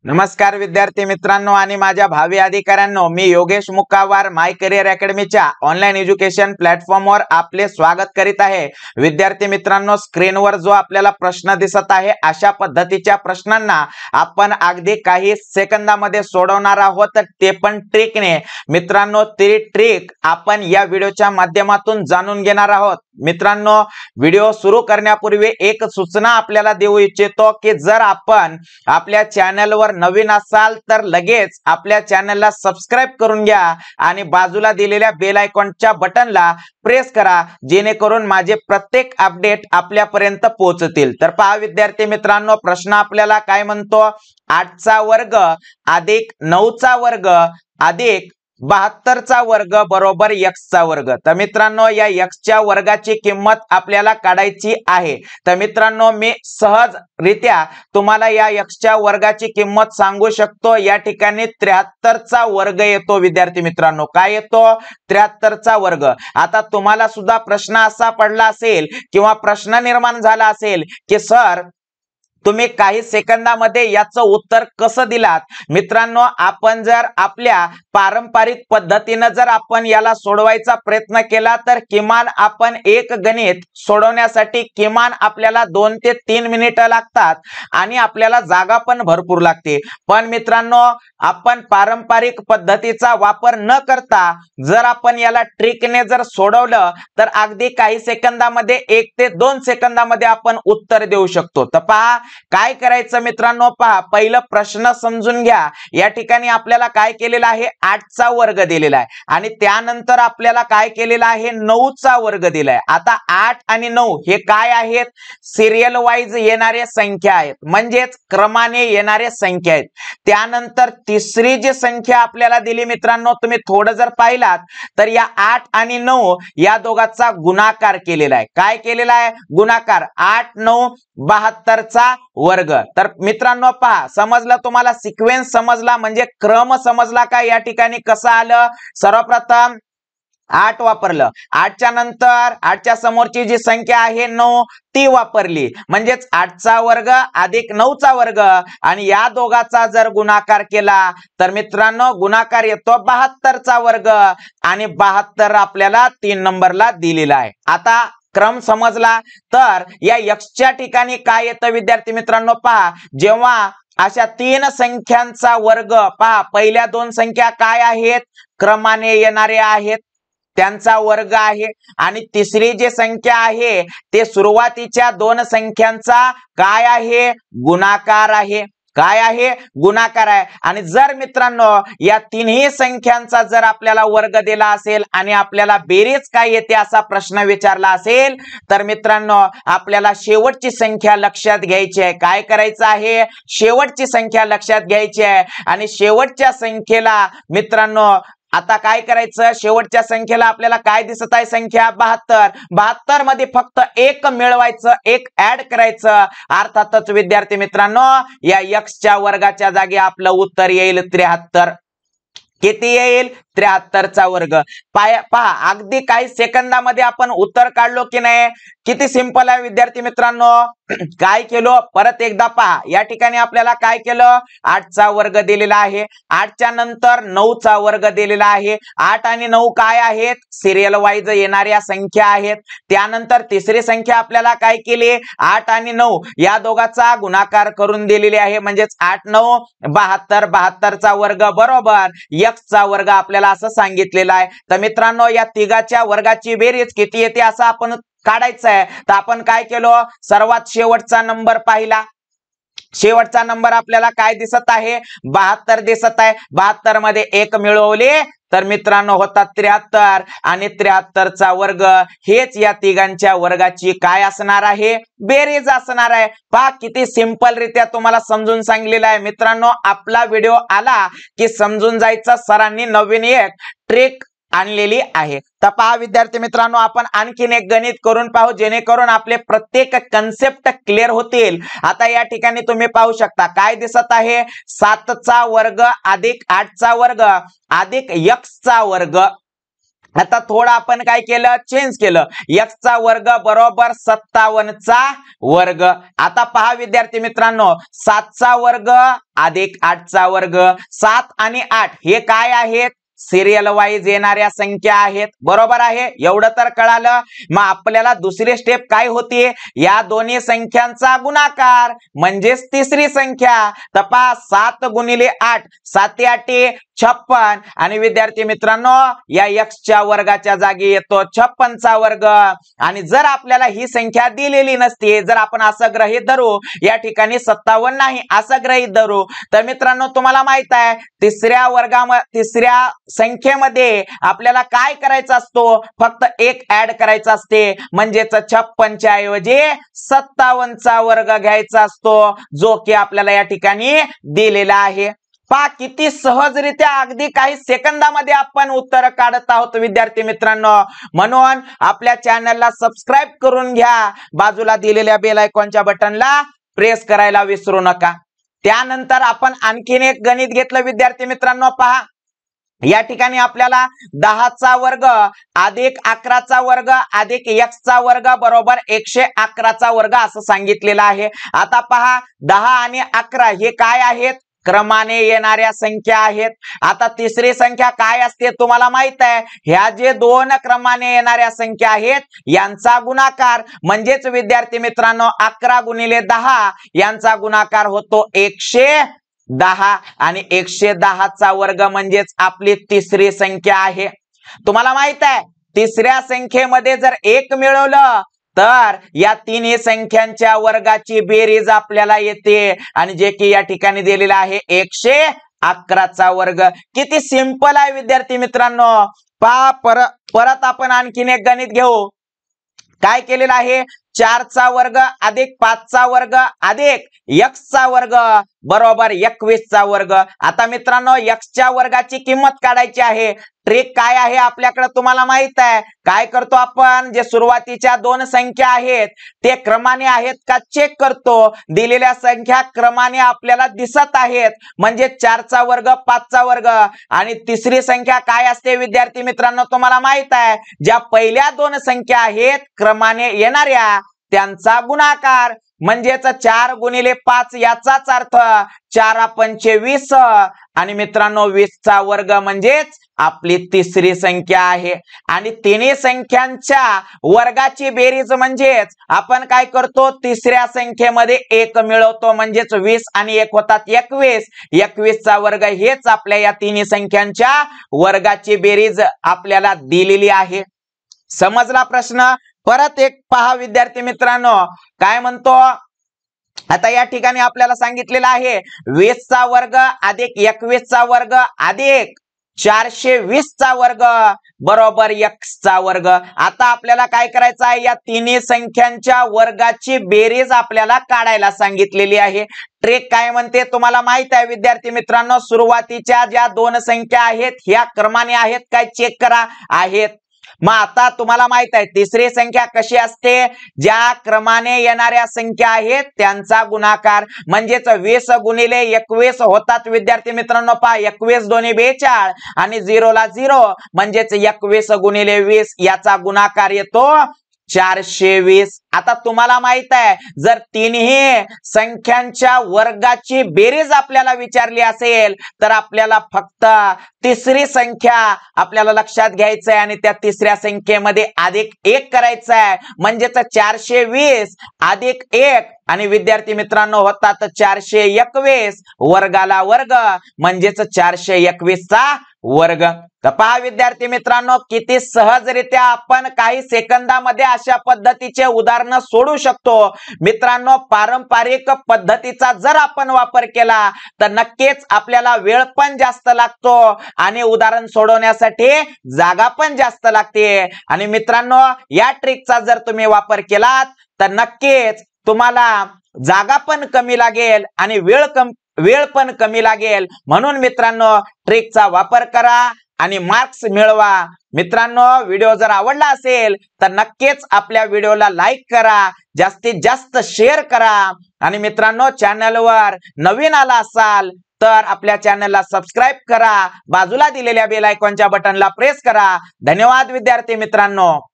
नमस्कार विद्यार्थी मित्रांनो आणि माझ्या भावी अधिकाऱ्यांनो, मी योगेश मुक्कावार माय करियर अकॅडमीच्या ऑनलाईन एज्युकेशन प्लॅटफॉर्मवर आपले स्वागत करीत आहे। विद्यार्थी मित्रांनो, स्क्रीनवर जो आपल्याला प्रश्न दिसत आहे अशा पद्धतीच्या प्रश्नांना आपण अगदी काही सेकंदामध्ये सोडवणार आहोत, ते पण ट्रिकने। मित्रांनो, ती ट्रिक आपण या व्हिडिओच्या माध्यमातून जाणून घेणार आहोत। मित्रांनो, व्हिडिओ सुरू करण्यापूर्वी एक सूचना आपल्याला देऊ इच्छितो की जर आपण आपल्या चॅनलवर नवीन असाल तर लगेच आपल्या चॅनलला सबस्क्राइब करून घ्या आणि बाजूला दिलेल्या बेल आयकॉनच्या बटनला प्रेस करा, जेणेकरून माझे प्रत्येक अपडेट आपल्यापर्यंत पोहोचतील। तर पहा विद्यार्थी मित्रांनो, प्रश्न आपल्याला काय म्हणतो, 8चा वर्ग अधिक 9चा वर्ग अधिक 72चा वर्ग बरोबर x चा वर्ग। तर मित्रांनो, या x च्या वर्गाची किंमत आपल्याला काढायची आहे। तर मित्रांनो, मी सहजरित्या तुम्हाला या x च्या वर्गाची किंमत सांगू शकतो। या ठिकाणी 73चा वर्ग येतो। विद्यार्थी मित्रांनो, काय येतो? 73चा वर्ग। आता तुम्हाला सुद्धा प्रश्न असा पडला असेल किंवा प्रश्न निर्माण झाला असेल की सर, तुम्ही काही सेकंदामध्ये याचं उत्तर कसं दिलात? मित्रांनो, आपण जर आपल्या पारंपरिक पद्धतीने जर आपण याला सोडवायचा प्रयत्न केला तर किमान आपण एक गणित सोडवण्यासाठी किमान आपल्याला 2 ते 3 मिनिटं लागतात आणि आपल्याला जागा पण भरपूर लागते। पण मित्रांनो, आपण पारंपरिक पद्धतीचा वापर न करता जर आपण याला ट्रिकने जर सोडवलं तर अगदी काही सेकंदामध्ये 1 ते 2 सेकंदामध्ये आपण उत्तर देऊ शकतो। तर पहा काय करायचं मित्रांनो, पहा पहिलं प्रश्न समजून घ्या। या ठिकाणी आपल्याला काय केलेलं आहे, 8चा वर्ग दिलेला आहे आणि त्यानंतर आपल्याला काय केलेलं आहे, 9चा वर्ग दिलाय। आता 8 आणि 9 हे काय आहेत, सिरियल वाईज येणारे संख्या आहेत, म्हणजेच क्रमाने येणारे संख्या आहेत। त्यानंतर तिसरी जी संख्या आपल्याला दिली मित्रांनो, तुम्ही थोडं जर पाहिलात तर या 8 आणि 9 या दोघांचा गुणाकार केलेला आहे। काय केलेला आहे? गुणाकार। 8 9 72चा वर्ग। तर मित्रांनो पहा, समजलं तुम्हाला? सिक्वेन्स समजला म्हणजे क्रम समजला का? या ठिकाणी कसं आलं, सर्वप्रथम 8 वापरलं, 8च्या नंतर 8च्या समोरची जी संख्या आहे 9 ती वापरली, म्हणजेच 8चा वर्ग अधिक 9चा वर्ग आणि या दोघांचा जर गुणाकार केला तर मित्रांनो गुणाकार येतो 72चा वर्ग आणि 72 आपल्याला 3 नंबरला दिलेला आहे। आता क्रम समजला तर या x च्या ठिकाणी काय येतं विद्यार्थी मित्रांनो, पहा जेव्हा अशा 3 संख्यांचा वर्ग, पहा पहिल्या 2 संख्या काय आहेत, क्रमाने येणारे आहेत, त्यांचा वर्ग आहे आणि तिसरी जी संख्या आहे ते सुरुवातीच्या 2 संख्यांचा काय आहे, गुणाकार आहे। काय आहे? गुणाकार आहे। आणि जर मित्रांनो या तिन्ही संख्यांचा जर आपल्याला वर्ग दिला असेल आणि आपल्याला बेरीज काय येते असा प्रश्न विचारला असेल तर मित्रांनो आपल्याला शेवटची संख्या लक्षात घ्यायची आहे। काय करायचं आहे? शेवटची संख्या लक्षात घ्यायची आहे आणि शेवटच्या संख्येला मित्रांनो आता काय करायचं, शेवटच्या संख्येला आपल्याला काय दिसत आहे, संख्या 72। 72 मध्ये फक्त 1 मिळवायचं, 1 ऍड करायचं। अर्थातच विद्यार्थी मित्रांनो या x च्या वर्गाच्या जागी आपलं उत्तर येईल 73। किती येईल? 73चा वर्ग। पहा अगदी काही सेकंदामध्ये आपण उत्तर काढलो की नाही? किती सिंपल आहे विद्यार्थी मित्रांनो। काय केलो परत एकदा पहा, या ठिकाणी आपल्याला काय केलं, 8चा वर्ग दिलेला आहे, 8च्या नंतर 9चा वर्ग दिलेला आहे। 8 आणि 9 काय आहेत, सिरियल वाईज येणाऱ्या संख्या आहेत। त्यानंतर तिसरी संख्या आपल्याला काय केली, 8 आणि 9 या दोघांचा गुणाकार करून दिलेली आहे, म्हणजेच 8 9 72, 72चा वर्ग बरोबर x चा वर्ग आपल्याला असं सांगितलेलं आहे। तर मित्रांनो या तिघाच्या वर्गाची बेरीज किती येते असं आपण काढायचं आहे। तर आपण काय केलं, सर्वात शेवटचा नंबर पाहिला, शेवटचा नंबर आपल्याला काय दिसत आहे, 72 दिसत आहे। 72 मध्ये 1 मिळवले तर मित्रांनो होतात 73 आणि 73चा वर्ग हेच या तिघांच्या वर्गाची काय असणार आहे, बेरीज असणार आहे। पहा किती सिंपल रित्या तुम्हाला समजून सांगितलेलं आहे। मित्रांनो आपला व्हिडिओ आला की समजून जायचं, सरांनी नवीन एक ट्रिक आणलेली आहे। तर पहा विद्यार्थी मित्रांनो, आपण आणखीन एक गणित करून पाहू जेणेकरून आपले प्रत्येक कन्सेप्ट क्लिअर होतील। आता या ठिकाणी तुम्ही पाहू शकता काय दिसत आहे, 7चा वर्ग अधिक 8चा वर्ग अधिक x चा वर्ग आता थोडं आपण काय केलं, चेंज केलं. x चा वर्ग बरोबर 57 चा वर्ग. आता पहा विद्यार्थी मित्रांनो, 7 चा वर्ग अधिक 8 चा वर्ग. 7 आणि 8 हे काय आहेत, सिरियल वाईज येणाऱ्या संख्या आहेत. बरोबर आहे, एवढं तर कळालं. मग आपल्याला दुसरी स्टेप काय होती, या दोन्ही संख्यांचा गुणाकार म्हणजेच तिसरी संख्या. तर पहा 7 गुणिले 8, 7 8 56. आणि विद्यार्थी मित्रांनो, या x च्या वर्गाच्या जागी येतो 56 चा वर्ग. आणि जर आपल्याला ही संख्या दिलेली नसती, जर आपण असं गृहीत धरू, या ठिकाणी 57 नाही असं गृहीत धरू, तर मित्रांनो तुम्हाला माहित आहे तिसऱ्या संख्येमध्ये आपल्याला काय करायचं असतो, फक्त एक ऍड करायचा असते. म्हणजेच 56 च्या ऐवजी 57 चा वर्ग घ्यायचा असतो, जो की आपल्याला या ठिकाणी दिलेला आहे. पहा किती सहजरित्या अगदी काही सेकंदामध्ये आपण उत्तर काढत आहोत विद्यार्थी मित्रांनो. म्हणून आपल्या चॅनलला सबस्क्राईब करून घ्या, बाजूला दिलेल्या बेल आयकॉनच्या बटनला प्रेस करायला विसरू नका. त्यानंतर आपण आणखीन एक गणित घेतलं विद्यार्थी मित्रांनो. पहा या ठिकाणी आपल्याला 10 चा वर्ग अधिक 11 चा वर्ग अधिक x चा वर्ग बरोबर 111 चा वर्ग असं सांगितलेलं आहे. आता पहा 10 आणि 11 हे काय आहेत, क्रमाने येणाऱ्या संख्या आहेत. आता तिसरी संख्या काय असते तुम्हाला माहित आहे, ह्या जे दोन क्रमाने येणाऱ्या संख्या आहेत यांचा गुणाकार म्हणजेच विद्यार्थी मित्रांनो 11 गुणिले 10 यांचा गुणाकार होतो 110. आणि 110 चा वर्ग म्हणजेच आपली तिसरी संख्या आहे. तुम्हाला माहित आहे तिसऱ्या संख्येमध्ये जर 1 मिळवलं तर या तिन्ही संख्यांच्या वर्गाची बेरीज आपल्याला येते, आणि जे की या ठिकाणी दिलेला आहे 111 चा वर्ग. किती सिंपल आहे विद्यार्थी मित्रांनो. पहा परत आपण आणखीन एक गणित घेऊ. काय केलेलं आहे, 4 चा वर्ग अधिक 5 चा वर्ग अधिक x चा वर्ग बरोबर 21 चा वर्ग. आता मित्रांनो x च्या वर्गाची किंमत काढायची आहे. ट्रिक काय आहे आपल्याकडे तुम्हाला माहित आहे. काय करतो आपण, जे सुरुवातीच्या दोन संख्या आहेत ते क्रमाने आहेत का चेक करतो. दिलेल्या संख्या क्रमाने आपल्याला दिसत आहेत म्हणजे 4 चा वर्ग 5 चा वर्ग. आणि तिसरी संख्या काय असते विद्यार्थी मित्रांनो तुम्हाला माहित आहे, ज्या पहिल्या दोन संख्या आहेत क्रमाने येणाऱ्या त्यांचा गुणाकार म्हणजेच 4 गुणिले 5 याचाच अर्थ 4 पंचे 20. आणि मित्रांनो 20 चा वर्ग म्हणजेच आपली तिसरी संख्या आहे. आणि तिन्ही संख्यांच्या वर्गाची बेरीज म्हणजेच आपण काय करतो, तिसऱ्या संख्येमध्ये 1 मिळवतो म्हणजेच 20 आणि 1 होतात 21. 21 चा वर्ग हेच आपल्या या तिन्ही संख्यांच्या वर्गाची बेरीज आपल्याला दिलेली आहे. समजला प्रश्न. परत एक पहा विद्यार्थी मित्रांनो काय म्हणतो. आता या ठिकाणी आपल्याला सांगितलेलं आहे 20 चा वर्ग अधिक 21 चा वर्ग अधिक 420 चा वर्ग बरोबर x चा वर्ग. आता आपल्याला काय करायचं आहे, या तिन्ही संख्यांच्या वर्गाची बेरीज आपल्याला काढायला सांगितलेली आहे. ट्रिक काय म्हणते तुम्हाला माहित आहे विद्यार्थी मित्रांनो. सुरुवातीच्या ज्या दोन संख्या आहेत ह्या क्रमाने आहेत काय चेक करा, आहेत. मग आता तुम्हाला माहित आहे तिसरी संख्या कशी असते, ज्या क्रमाने येणाऱ्या संख्या आहेत त्यांचा गुणाकार म्हणजेच 20 गुणिले 21 होतात विद्यार्थी मित्रांनो. पहा 21 दोन्ही 42 आणि 0 ला 0 म्हणजेच 21 गुणिले 20 याचा गुणाकार येतो 420. आता तुम्हाला माहित आहे जर तिन्ही संख्यांच्या वर्गाची बेरीज आपल्याला विचारली असेल तर आपल्याला फक्त तिसरी संख्या आपल्याला लक्षात घ्यायचं आहे आणि त्या तिसऱ्या संख्येमध्ये अधिक 1 करायचं आहे म्हणजेच 420 अधिक 1 आणि विद्यार्थी मित्रांनो होतात 421 वर्गाला वर्ग म्हणजेच 421 चा वर्ग. तर पहा विद्यार्थी मित्रांनो किती सहजरित्या आपण काही सेकंदामध्ये अशा पद्धतीचे उदाहरण सोडू शकतो. मित्रांनो पारंपरिक पद्धतीचा जर आपण वापर केला तर नक्कीच आपल्याला वेळ पण जास्त लागतो आणि उदाहरण सोडवण्यासाठी जागा पण जास्त लागते. आणि मित्रांनो या ट्रिकचा जर तुम्ही वापर केलात तर नक्कीच तुम्हाला जागा पण कमी लागेल आणि वेळ पण कमी लागेल. म्हणून मित्रांनो ट्रिकचा वापर करा आणि मार्क्स मिळवा. मित्रांनो व्हिडिओ जर आवडला असेल तर नक्कीच आपल्या व्हिडिओला लाईक करा, जास्तीत जास्त शेअर करा आणि मित्रांनो चॅनलवर नवीन आला असाल तर आपल्या चॅनलला सबस्क्राईब करा, बाजूला दिलेल्या बेल आयकॉनच्या बटनला प्रेस करा. धन्यवाद विद्यार्थी मित्रांनो.